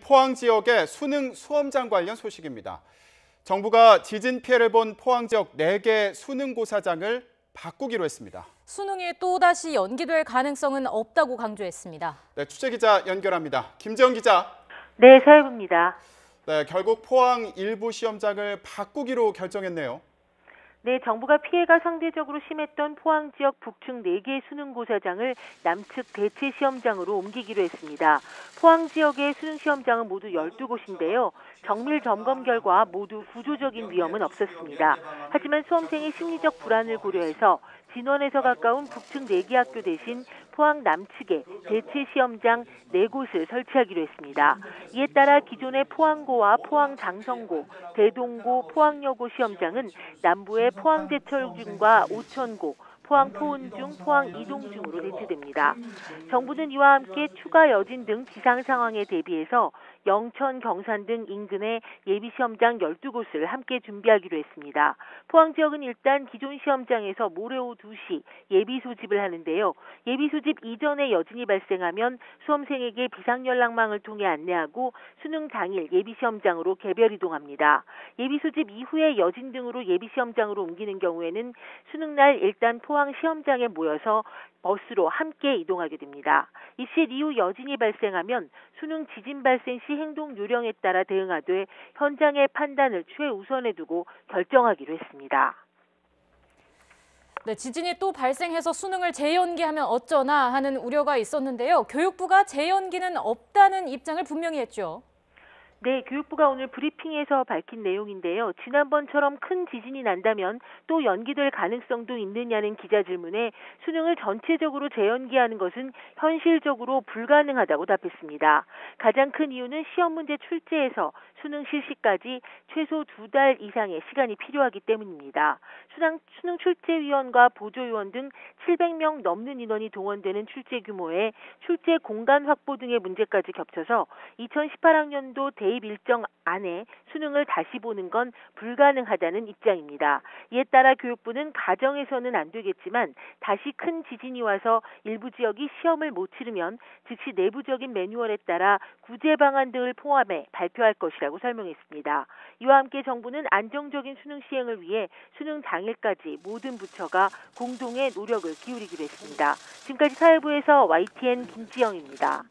포항 지역의 수능 수험장 관련 소식입니다. 정부가 지진 피해를 본 포항 지역 4개 수능고사장을 바꾸기로 했습니다. 수능이 또다시 연기될 가능성은 없다고 강조했습니다. 네, 취재기자 연결합니다. 김지영 기자. 네, 서해부입니다. 네, 결국 포항 일부 시험장을 바꾸기로 결정했네요. 네, 정부가 피해가 상대적으로 심했던 포항 지역 북측 4개 수능고사장을 남측 대체 시험장으로 옮기기로 했습니다. 포항 지역의 수능 시험장은 모두 12곳인데요. 정밀 점검 결과 모두 구조적인 위험은 없었습니다. 하지만 수험생의 심리적 불안을 고려해서 진원에서 가까운 북측 4개 학교 대신 포항 남측에 대체 시험장 4곳을 설치하기로 했습니다. 이에 따라 기존의 포항고와 포항 장성고, 대동고, 포항여고 시험장은 남부의 포항제철중과 오천고, 포항 포은중, 포항 이동중으로 대체됩니다. 정부는 이와 함께 추가 여진 등 비상 상황에 대비해서 영천, 경산 등 인근의 예비시험장 12곳을 함께 준비하기로 했습니다. 포항 지역은 일단 기존 시험장에서 모레 오후 2시 예비 소집을 하는데요. 예비 소집 이전에 여진이 발생하면 수험생에게 비상연락망을 통해 안내하고 수능 당일 예비시험장으로 개별 이동합니다. 예비 소집 이후에 여진 등으로 예비시험장으로 옮기는 경우에는 수능날 일단 포항 시험장에 모여서 버스로 함께 이동하게 됩니다. 입실 이후 여진이 발생하면 수능 지진 발생 시 행동 요령에 따라 대응하되 현장의 판단을 최우선에 두고 결정하기로 했습니다. 네, 지진이 또 발생해서 수능을 재연기하면 어쩌나 하는 우려가 있었는데요. 교육부가 재연기는 없다는 입장을 분명히 했죠. 네, 교육부가 오늘 브리핑에서 밝힌 내용인데요. 지난번처럼 큰 지진이 난다면 또 연기될 가능성도 있느냐는 기자 질문에 수능을 전체적으로 재연기하는 것은 현실적으로 불가능하다고 답했습니다. 가장 큰 이유는 시험 문제 출제에서 수능 실시까지 최소 2달 이상의 시간이 필요하기 때문입니다. 수능 출제위원과 보조위원 등 700명 넘는 인원이 동원되는 출제 규모에 출제 공간 확보 등의 문제까지 겹쳐서 2018학년도 대입 일정 안에 수능을 다시 보는 건 불가능하다는 입장입니다. 이에 따라 교육부는 가정에서는 안 되겠지만 다시 큰 지진이 와서 일부 지역이 시험을 못 치르면 즉시 내부적인 매뉴얼에 따라 구제 방안 등을 포함해 발표할 것이라고 설명했습니다. 이와 함께 정부는 안정적인 수능 시행을 위해 수능 당일까지 모든 부처가 공동의 노력을 기울이기로 했습니다. 지금까지 사회부에서 YTN 김지영입니다.